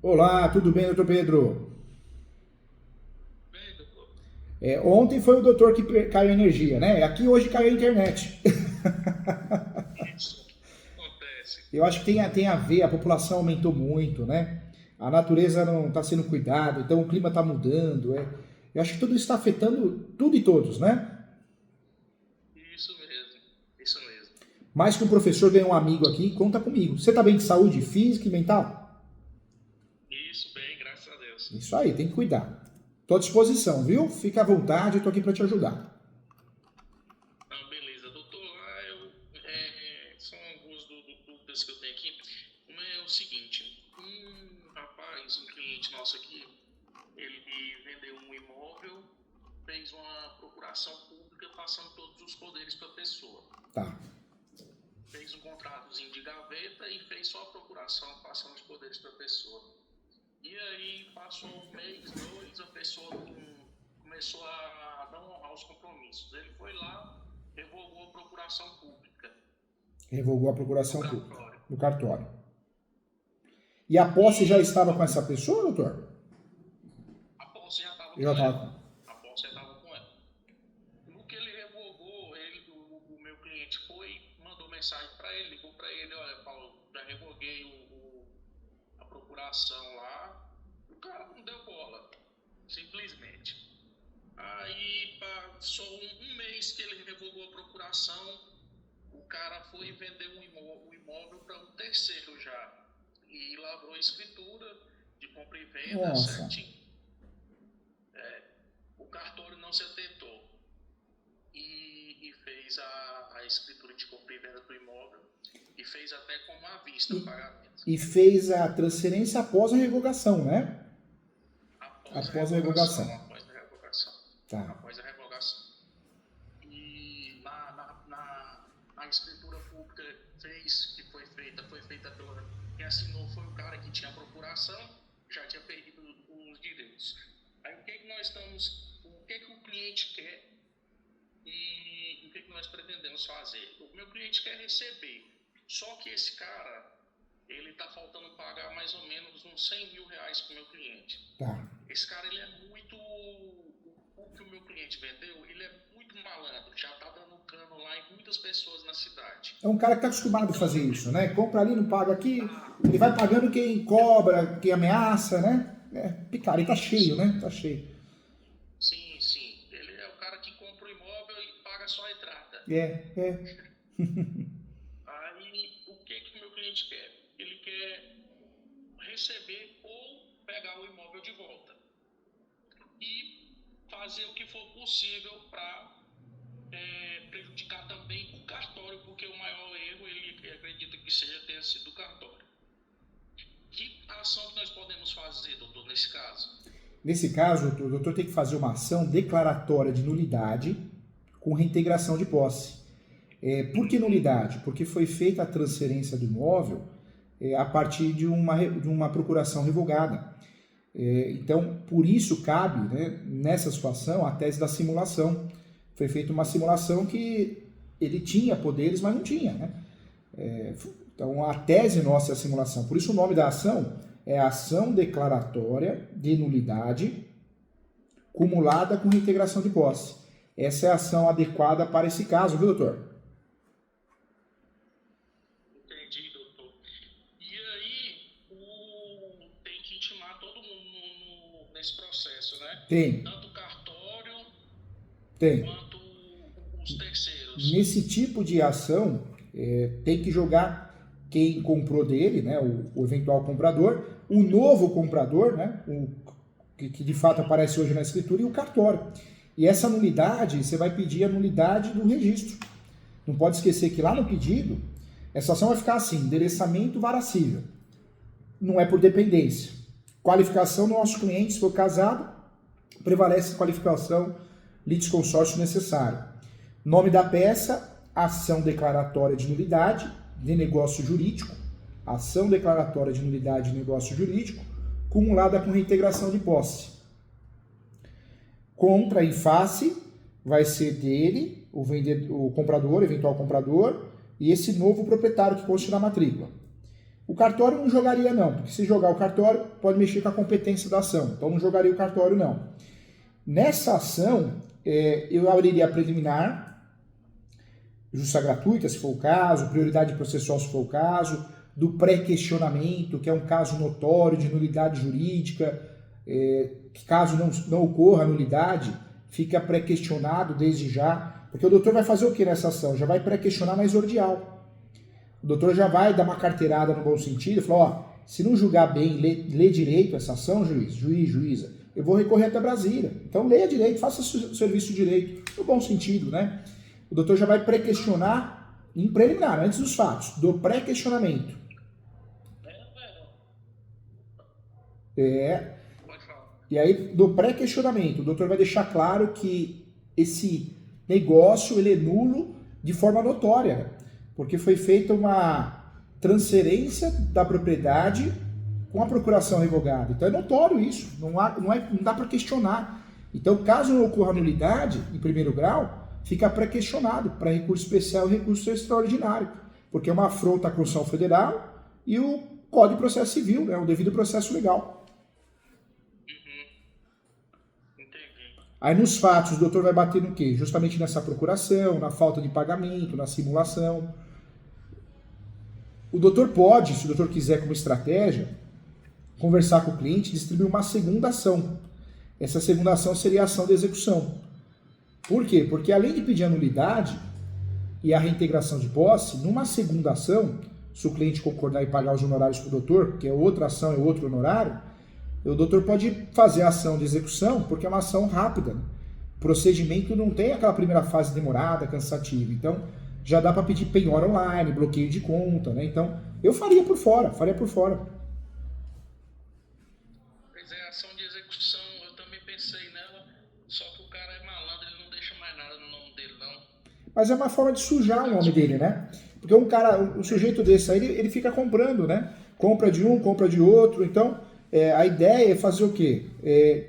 Olá, tudo bem, doutor Pedro? Bem, doutor. Ontem foi o doutor que caiu a energia, né? Aqui hoje caiu a internet. Isso acontece. Eu acho que tem a ver, a população aumentou muito, né? A natureza não está sendo cuidada, então o clima está mudando. Eu acho que tudo isso está afetando tudo e todos, né? Isso mesmo. Isso mesmo. Mais que um professor ganhou um amigo aqui, conta comigo. Você está bem de saúde física e mental? Isso bem, graças a Deus. Isso aí, tem que cuidar. Estou à disposição, viu? Fica à vontade, eu estou aqui para te ajudar. Ah, beleza. Doutor, são algumas dúvidas que eu tenho aqui. Uma é o seguinte: um rapaz, um cliente nosso aqui, ele vendeu um imóvel, fez uma procuração pública passando todos os poderes para a pessoa. Tá. Fez um contratozinho de gaveta e fez só a procuração passando os poderes para a pessoa. E aí passou um mês, dois, a pessoa começou a não honrar os compromissos. Ele foi lá, revogou a procuração pública Revogou a no procuração pública cartório. no cartório. E a posse já estava com essa pessoa, doutor? A posse já estava Já com estava ela. com. A posse já estava com ela. No que ele revogou, o meu cliente foi, mandou mensagem para ele, ligou para ele: olha, Paulo, já revoguei a procuração lá. O cara não deu bola, simplesmente. Aí passou um mês que ele revogou a procuração, o cara foi vender o imóvel para um terceiro já. E lavrou a escritura de compra e venda Nossa. certinho. O cartório não se atentou e fez a escritura de compra e venda do imóvel e fez até como à vista o pagamento. E fez a transferência após a revogação, né? Após a Após a revogação, revogação. após a revogação. Tá. Após a revogação. E na escritura pública foi feita pela. Quem assinou foi o cara que tinha procuração, já tinha perdido os direitos. Aí o que nós estamos. O que o cliente quer e o que nós pretendemos fazer? O meu cliente quer receber. Só que esse cara, ele está faltando pagar mais ou menos uns 100 mil reais para o meu cliente. Tá. Esse cara, ele é muito. O que o meu cliente vendeu, ele é muito malandro. Já tá dando cano lá em muitas pessoas na cidade. É um cara que está acostumado a fazer isso, né? Compra ali, não paga aqui. Ele vai pagando quem cobra, quem ameaça, né? Picareta tá cheio, né? Tá cheio. Sim, sim. Ele é o cara que compra o imóvel e paga só a entrada. É. Aí, o que o meu cliente quer? Ele quer receber ou pegar o imóvel de volta. E fazer o que for possível para prejudicar também o cartório, porque o maior erro ele acredita que tenha sido o cartório. Que ação que nós podemos fazer, doutor, nesse caso? Nesse caso, o doutor tem que fazer uma ação declaratória de nulidade com reintegração de posse. Por que nulidade? Porque foi feita a transferência do imóvel a partir de uma procuração revogada. Então, por isso cabe, né, nessa situação, a tese da simulação. Foi feita uma simulação que ele tinha poderes, mas não tinha. Né? Então, a tese nossa é a simulação. Por isso, o nome da ação é Ação Declaratória de Nulidade cumulada com reintegração de posse. Essa é a ação adequada para esse caso, viu, doutor? Entendi, doutor. E aí, tem que intimar todo mundo nesse processo, né? Tem. Tanto o cartório Tem. quanto os terceiros. Nesse tipo de ação, tem que jogar quem comprou dele, né, o eventual comprador, o novo comprador, né, que de fato aparece hoje na escritura, e o cartório. E essa nulidade, você vai pedir a nulidade do registro. Não pode esquecer que lá no pedido, essa ação vai ficar assim: endereçamento varacível. Não é por dependência. Qualificação do nosso cliente, se for casado, prevalece a qualificação litisconsórcio necessário. Nome da peça, ação declaratória de nulidade de negócio jurídico, ação declaratória de nulidade de negócio jurídico, cumulada com reintegração de posse. Contra em face vai ser dele, o comprador, eventual comprador, e esse novo proprietário que consta na matrícula. O cartório não jogaria não, porque se jogar o cartório pode mexer com a competência da ação, então não jogaria o cartório não. Nessa ação, eu abriria a preliminar, justa gratuita, se for o caso, prioridade processual, se for o caso, do pré-questionamento, que é um caso notório de nulidade jurídica, que caso não ocorra a nulidade, fica pré-questionado desde já, porque o doutor vai fazer o que nessa ação? Já vai pré-questionar na exordial. O doutor já vai dar uma carteirada no bom sentido, falar, ó, se não julgar bem, lê direito essa ação, juíza, eu vou recorrer até Brasília. Então leia direito, faça o serviço de direito, no bom sentido, né? O doutor já vai pré-questionar em preliminar, antes dos fatos, do pré-questionamento. E aí, do pré-questionamento, o doutor vai deixar claro que esse negócio ele é nulo de forma notória, porque foi feita uma transferência da propriedade com a procuração revogada. Então é notório isso, não dá para questionar. Então, caso não ocorra nulidade em primeiro grau, fica pré-questionado para recurso especial e recurso extraordinário, porque é uma afronta à Constituição Federal e o Código de Processo Civil, né, o devido processo legal. Aí nos fatos o doutor vai bater no quê? Justamente nessa procuração, na falta de pagamento, na simulação. O doutor pode, se o doutor quiser como estratégia, conversar com o cliente e distribuir uma segunda ação. Essa segunda ação seria a ação de execução. Por quê? Porque além de pedir a nulidade e a reintegração de posse, numa segunda ação, se o cliente concordar em pagar os honorários para o doutor, que é outra ação e outro honorário, o doutor pode fazer a ação de execução, porque é uma ação rápida. Né? O procedimento não tem aquela primeira fase demorada, cansativa. Então, já dá para pedir penhora online, bloqueio de conta. Né? Então, eu faria por fora. Pois é, a ação de execução, eu também pensei nela, só que o cara é malandro, ele não deixa mais nada no nome dele, não. Mas é uma forma de sujar o nome dele, né? Porque um sujeito desse aí, ele fica comprando, né? Compra de um, compra de outro, então... a ideia é fazer o quê?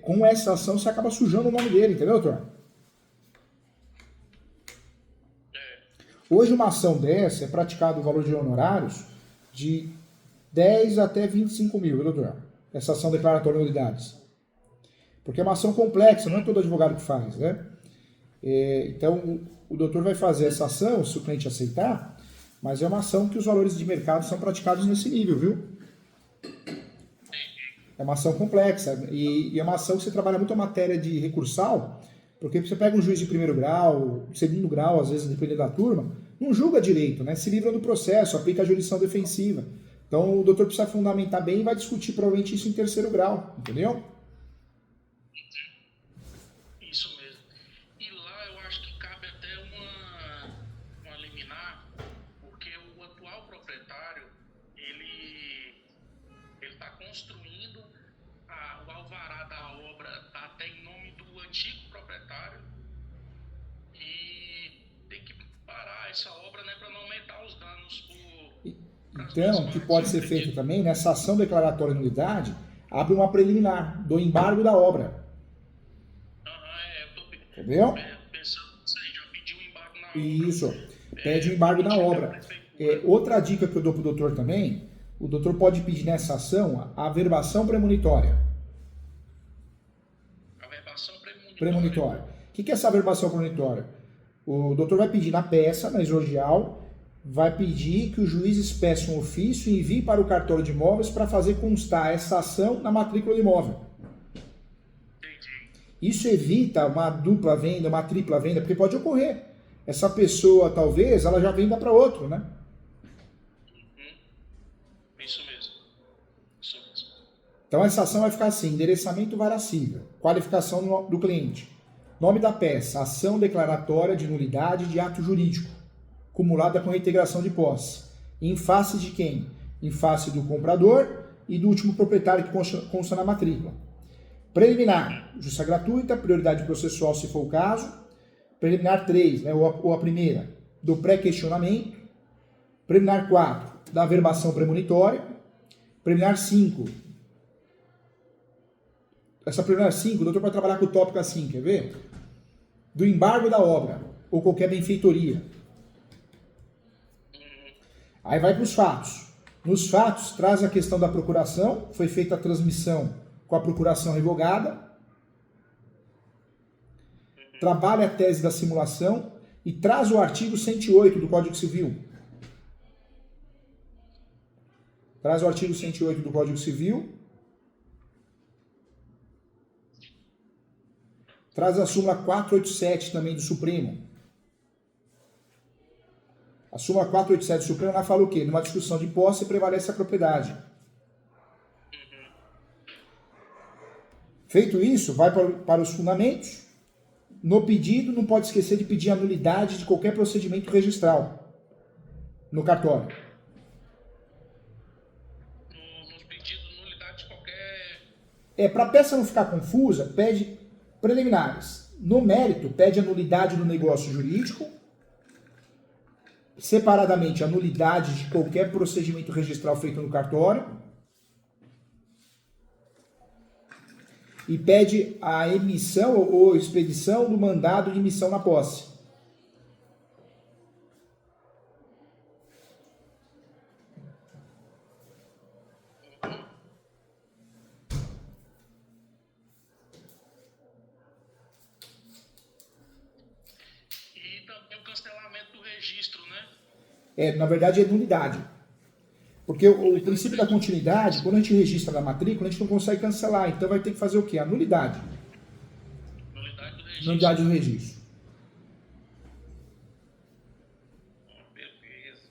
Com essa ação você acaba sujando o nome dele, entendeu, doutor? Hoje uma ação dessa é praticado o valor de honorários de 10 até 25 mil, viu, doutor? Essa ação declaratória de nulidades. Porque é uma ação complexa, não é todo advogado que faz, né? Então o doutor vai fazer essa ação, se o cliente aceitar, mas é uma ação que os valores de mercado são praticados nesse nível, viu? É uma ação complexa e é uma ação que você trabalha muito a matéria de recursal, porque você pega um juiz de primeiro grau, segundo grau, às vezes, dependendo da turma, não julga direito, né? Se livra do processo, aplica a jurisdição defensiva. Então o doutor precisa fundamentar bem e vai discutir provavelmente isso em terceiro grau, entendeu? Isso mesmo. E lá eu acho que cabe até uma liminar, porque o atual proprietário, ele está construindo o alvará da obra até em nome do antigo proprietário e tem que parar essa obra, né, para não aumentar os danos. Então, o que pode ser feito também, nessa ação declaratória de nulidade, abre uma preliminar do embargo da obra. Entendeu? Pensando nisso aí, já pediu o embargo na obra. Isso, pede o embargo na obra. Outra dica que eu dou para o doutor também, o doutor pode pedir nessa ação a averbação premonitória. Averbação premonitória. O que é essa averbação premonitória? O doutor vai pedir na peça, na exordial, vai pedir que o juiz peça um ofício e envie para o cartório de imóveis para fazer constar essa ação na matrícula do imóvel. Isso evita uma dupla venda, uma tripla venda, porque pode ocorrer. Essa pessoa, talvez, ela já venda para outro, né? Isso mesmo. Então essa ação vai ficar assim, endereçamento varacível, qualificação do cliente, nome da peça, ação declaratória de nulidade de ato jurídico, cumulada com reintegração de posse. Em face de quem? Em face do comprador e do último proprietário que consta na matrícula. Preliminar, justa gratuita, prioridade processual se for o caso. Preliminar 3, né, ou a primeira, do pré-questionamento. Preliminar 4, da averbação premonitória. Preliminar 5. Essa preliminar 5, o doutor pode trabalhar com o tópico assim, quer ver? Do embargo da obra, ou qualquer benfeitoria. Aí vai para os fatos. Nos fatos, traz a questão da procuração, foi feita a transmissão com a procuração revogada, trabalha a tese da simulação e traz o artigo 108 do Código Civil. Traz o artigo 108 do Código Civil, traz a súmula 487 também do Supremo. A súmula 487 do Supremo, ela fala o quê? Numa discussão de posse prevalece a propriedade. Feito isso, vai para os fundamentos. No pedido, não pode esquecer de pedir a nulidade de qualquer procedimento registral no cartório. Nos pedidos, nulidade de qualquer... Para a peça não ficar confusa, pede preliminares. No mérito, pede a nulidade do negócio jurídico. Separadamente, a nulidade de qualquer procedimento registral feito no cartório. E pede a emissão ou expedição do mandado de emissão na posse. E também o cancelamento do registro, né? Na verdade, é nulidade. Porque o princípio da continuidade, quando a gente registra na matrícula, a gente não consegue cancelar. Então vai ter que fazer o quê? A nulidade. Nulidade do registro. Nulidade do registro. Beleza.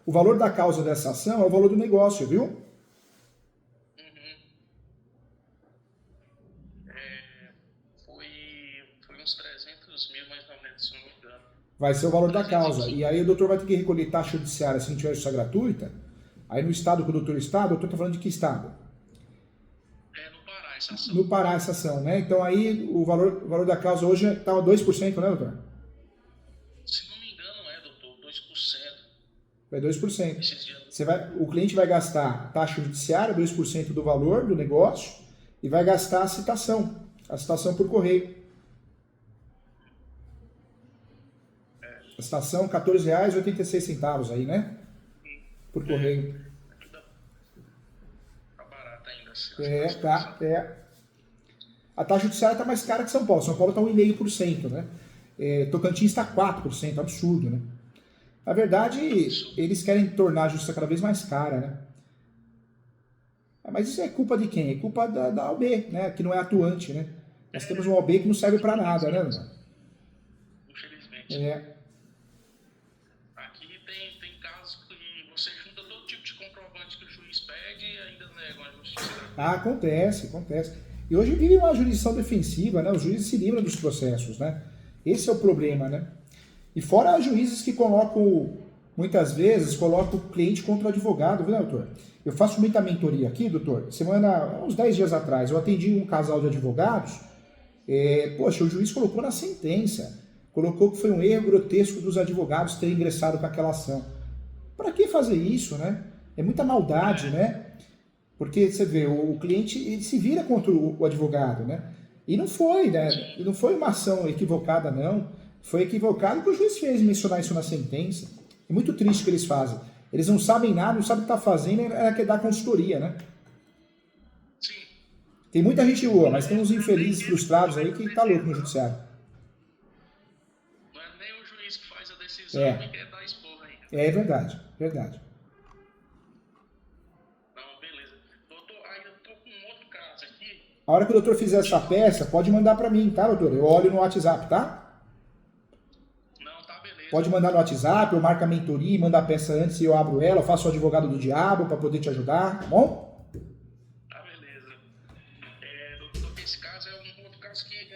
O valor da causa dessa ação é o valor do negócio, viu? Foi uns 300 mil, mais ou menos, se não me engano. Vai ser o valor da causa. E aí o doutor vai ter que recolher taxa judiciária se não tiver justiça gratuita. Aí no estado que o doutor está, o doutor está falando de que estado? No Pará, essa ação. No Pará, essa ação, né? Então aí o valor da causa hoje está 2%, né, doutor? Se não me engano, doutor, 2%. É 2%. Esses dias. O cliente vai gastar taxa judiciária, 2% do valor do negócio, e vai gastar a citação por correio. A citação, R$ 14,86 aí, né? Por correio. Tá barato ainda. Assim, Tá. A taxa judiciária está mais cara que São Paulo. São Paulo está 1,5%, né? Tocantins está 4%, absurdo, né? Na verdade, eles querem tornar a justiça cada vez mais cara, né? Mas isso é culpa de quem? É culpa da OAB, né? Que não é atuante, né? Nós temos uma OAB que não serve para nada, né? Infelizmente. Aqui tem casos que você junta todo tipo de comprovante que o juiz pede e ainda nega a justiça. Acontece. E hoje vive uma jurisdição defensiva, né? Os juízes se livram dos processos, né? Esse é o problema, né? E fora os juízes que muitas vezes, colocam o cliente contra o advogado, viu, doutor? Eu faço muita mentoria aqui, doutor. Uns 10 dias atrás, eu atendi um casal de advogados. O juiz colocou na sentença, colocou que foi um erro grotesco dos advogados terem ingressado com aquela ação. Para que fazer isso, né? É muita maldade, né? Porque, você vê, o cliente ele se vira contra o advogado, né? E não foi, né? E não foi uma ação equivocada, não. Foi equivocado que o juiz fez mencionar isso na sentença. É muito triste o que eles fazem. Eles não sabem nada, não sabem o que está fazendo, é que dar consultoria, né? Sim. Tem muita gente boa, mas tem uns infelizes frustrados aí que tá louco no judiciário. Não é nem o juiz que faz a decisão e quer dar esporra ainda. É verdade. Não, beleza. Doutor, aí eu tô com um outro caso aqui. A hora que o doutor fizer essa peça, pode mandar para mim, tá, doutor? Eu olho no WhatsApp, tá? Não, tá beleza. Pode mandar no WhatsApp, eu marco a mentoria, mando a peça antes e eu abro ela, eu faço o advogado do diabo para poder te ajudar, tá bom? Tá beleza. Doutor, esse caso é um outro caso que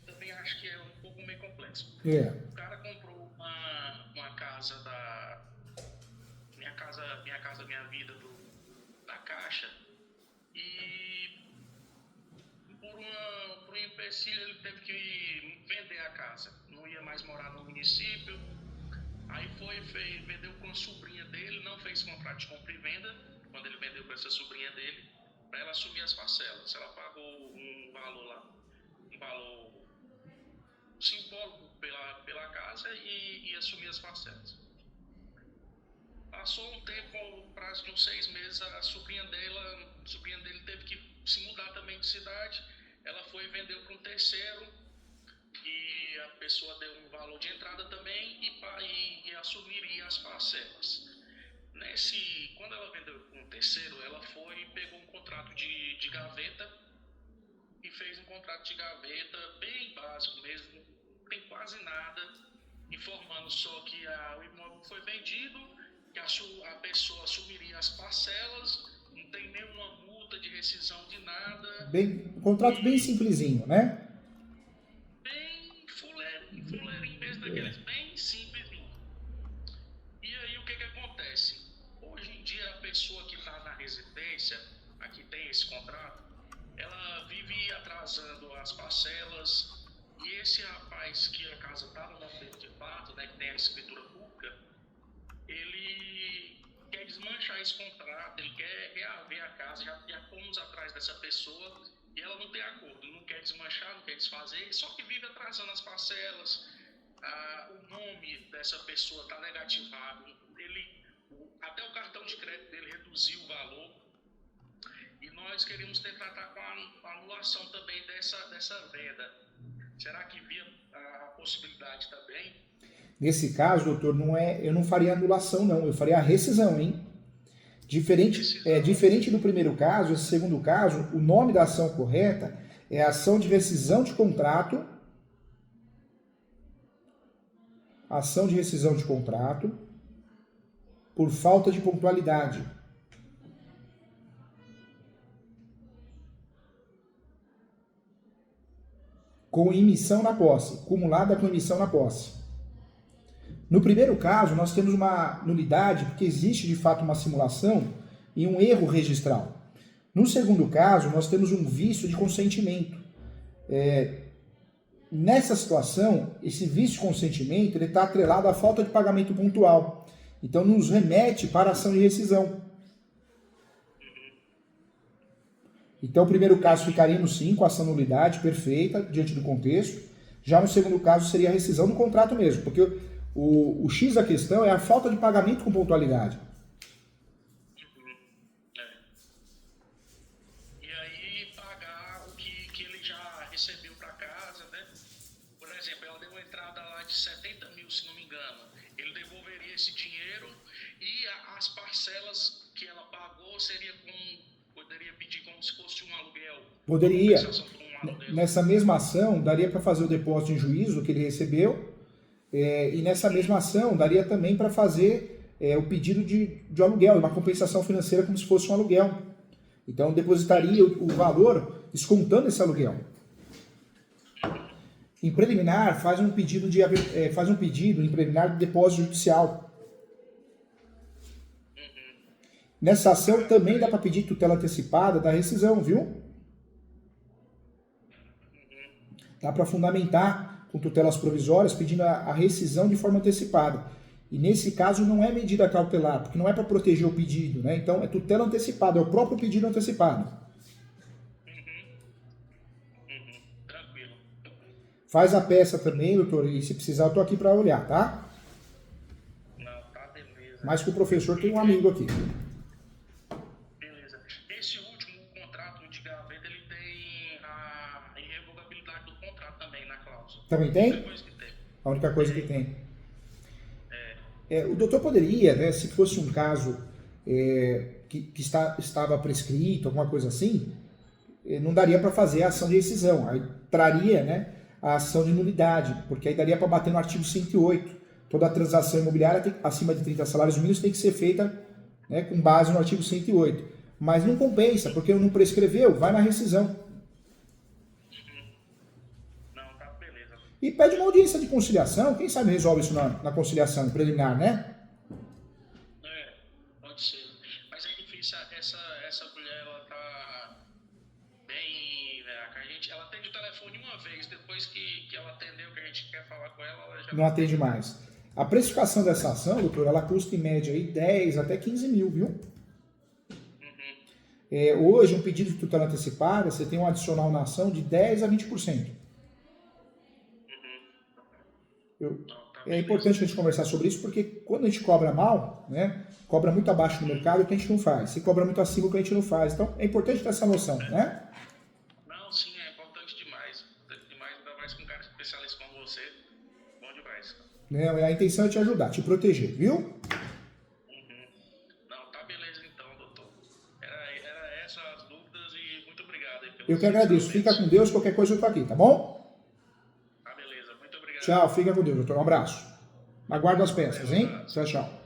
também acho que é um pouco meio complexo. O cara comprou uma casa Minha Casa Minha Vida da Caixa e por um empecilho ele teve que vender a casa. Não ia mais morar no município. Aí vendeu com a sobrinha dele, não fez contrato de compra e venda quando ele vendeu para essa sobrinha dele, para ela assumir as parcelas. Ela pagou um valor simbólico pela casa e assumir as parcelas. passou um tempo, um prazo de uns 6 meses, a sobrinha dele teve que se mudar também de cidade. Ela foi e vendeu para um terceiro e a pessoa deu um valor de entrada também e assumiria as parcelas. Quando ela vendeu para um terceiro, ela foi e pegou um contrato de gaveta e fez um contrato de gaveta bem básico mesmo, não tem quase nada, informando só que o imóvel foi vendido, que a pessoa assumiria as parcelas, não tem nenhuma multa de rescisão de nada. Um contrato bem simplesinho, né? Bem fuleirinho mesmo, daqueles bem simplesinho. E aí o que acontece? Hoje em dia a pessoa que está na residência, a que tem esse contrato, ela vive atrasando as parcelas. E esse rapaz que a casa está no nome dele de fato, né, que tem a escritura pública, ele quer desmanchar esse contrato, ele quer reaver a casa, já fomos atrás dessa pessoa e ela não tem acordo, não quer desmanchar, não quer desfazer, só que vive atrasando as parcelas. O nome dessa pessoa está negativado, até o cartão de crédito dele reduziu o valor e nós queremos tentar estar com a anulação também dessa venda. Será que via a possibilidade também? Nesse caso, doutor, eu não faria anulação, não. Eu faria a rescisão, hein? Diferente do primeiro caso, esse segundo caso, o nome da ação correta é ação de rescisão de contrato. Ação de rescisão de contrato por falta de pontualidade. Com emissão na posse, cumulada com emissão na posse. No primeiro caso, nós temos uma nulidade porque existe de fato uma simulação e um erro registral. No segundo caso, nós temos um vício de consentimento. Nessa situação, esse vício de consentimento está atrelado à falta de pagamento pontual. Então, nos remete para a ação de rescisão. Então, o primeiro caso ficaríamos sim com a ação nulidade perfeita, diante do contexto. Já no segundo caso seria a rescisão do contrato mesmo, porque o X da questão é a falta de pagamento com pontualidade. E aí pagar o que ele já recebeu para casa, né? Por exemplo, ela deu uma entrada lá de 70 mil, se não me engano. Ele devolveria esse dinheiro e as parcelas que ela pagou poderia pedir como se fosse um aluguel. Poderia. Nessa mesma ação, daria para fazer o depósito em juízo que ele recebeu, e nessa mesma ação, daria também para fazer o pedido de aluguel, uma compensação financeira como se fosse um aluguel. Então, depositaria o valor descontando esse aluguel. Em preliminar, faz um pedido em preliminar de depósito judicial. Nessa ação também dá para pedir tutela antecipada da rescisão, viu? Dá para fundamentar com tutelas provisórias pedindo a rescisão de forma antecipada. E nesse caso não é medida cautelar, porque não é para proteger o pedido, né? Então é tutela antecipada, é o próprio pedido antecipado. Tranquilo. Faz a peça também, doutor, e se precisar eu estou aqui para olhar, tá? Não, tá beleza. Mas que o professor tem um amigo aqui. Esse último contrato de gaveta, ele tem a irrevogabilidade do contrato também na cláusula. Também tem? A única coisa que tem. O doutor poderia, né, se fosse um caso que estava prescrito, alguma coisa assim, não daria para fazer a ação de rescisão. Aí traria, né, a ação de nulidade, porque aí daria para bater no artigo 108. Toda transação imobiliária acima de 30 salários mínimos tem que ser feita, né, com base no artigo 108. Mas não compensa, porque não prescreveu, vai na rescisão. Não, tá beleza. E pede uma audiência de conciliação, quem sabe resolve isso na conciliação preliminar, né? Pode ser. Mas é difícil, essa mulher, ela tá bem... Ela atende o telefone uma vez, depois que ela atendeu, que a gente quer falar com ela já... Não atende mais. A precificação dessa ação, doutor, ela custa em média aí 10 até 15 mil, viu? Hoje, um pedido de tutela antecipada, você tem um adicional na ação de 10 a 20%. Não, tá É importante a gente conversar sobre isso, porque quando a gente cobra mal, né, cobra muito abaixo do mercado, o que a gente não faz. Se cobra muito acima, o que a gente não faz. Então, é importante ter essa noção, né? Não, sim, é importante demais. Importante demais, ainda mais com um cara especialista como você. Bom demais. Né, a intenção é te ajudar, te proteger, viu? Uhum. Não, tá beleza então, doutor. Era essas as dúvidas e muito obrigado aí pelos Eu que agradeço. Fica com Deus, qualquer coisa eu tô aqui, tá bom? Tá beleza, muito obrigado. Tchau, fica com Deus, doutor. Um abraço. Aguardo as peças, hein? Tchau, tchau.